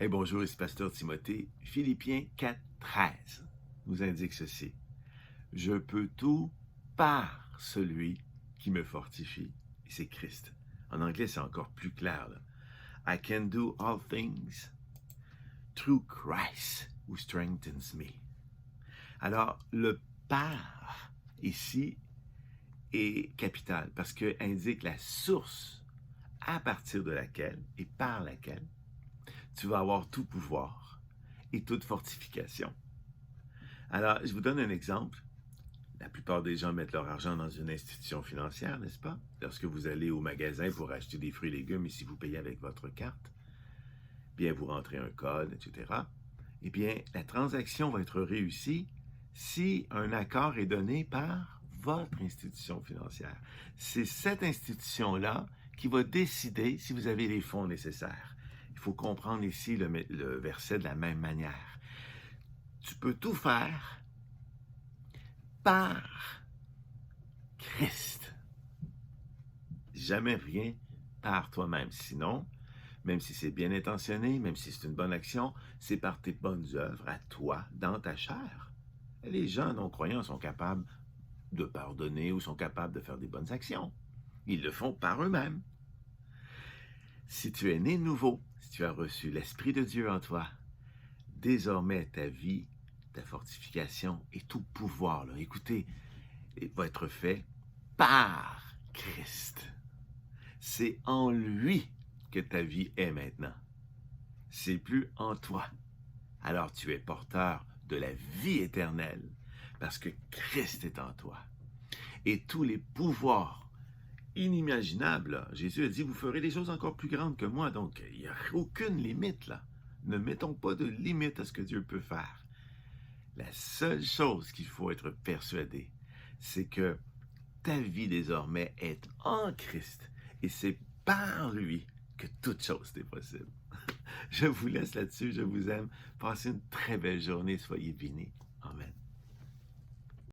Hey, bonjour, ici Pasteur Timothée. Philippiens 4,13 nous indique ceci. Je peux tout par celui qui me fortifie. Et c'est Christ. En anglais, c'est encore plus clair, là. I can do all things through Christ who strengthens me. Alors, le par ici est capital parce qu'il indique la source à partir de laquelle et par laquelle tu vas avoir tout pouvoir et toute fortification. Alors, je vous donne un exemple. La plupart des gens mettent leur argent dans une institution financière, n'est-ce pas? Lorsque vous allez au magasin pour acheter des fruits et légumes et si vous payez avec votre carte, bien, vous rentrez un code, etc. Eh bien, la transaction va être réussie si un accord est donné par votre institution financière. C'est cette institution-là qui va décider si vous avez les fonds nécessaires. Il faut comprendre ici le verset de la même manière. Tu peux tout faire par Christ. Jamais rien par toi-même. Sinon, même si c'est bien intentionné, même si c'est une bonne action, c'est par tes bonnes œuvres à toi, dans ta chair. Les gens non-croyants sont capables de pardonner ou sont capables de faire des bonnes actions. Ils le font par eux-mêmes. Si tu es né de nouveau, si tu as reçu l'Esprit de Dieu en toi, désormais ta vie, ta fortification et tout pouvoir, là, écoutez, va être fait par Christ. C'est en lui que ta vie est maintenant. C'est plus en toi. Alors tu es porteur de la vie éternelle parce que Christ est en toi. Et tous les pouvoirs inimaginables, là, Jésus a dit, vous ferez des choses encore plus grandes que moi, donc il n'y a aucune limite là. Ne mettons pas de limite à ce que Dieu peut faire. La seule chose qu'il faut être persuadé, c'est que ta vie désormais est en Christ et c'est par lui que toute chose est possible. Je vous laisse là-dessus, je vous aime. Passez une très belle journée, soyez bénis. Amen.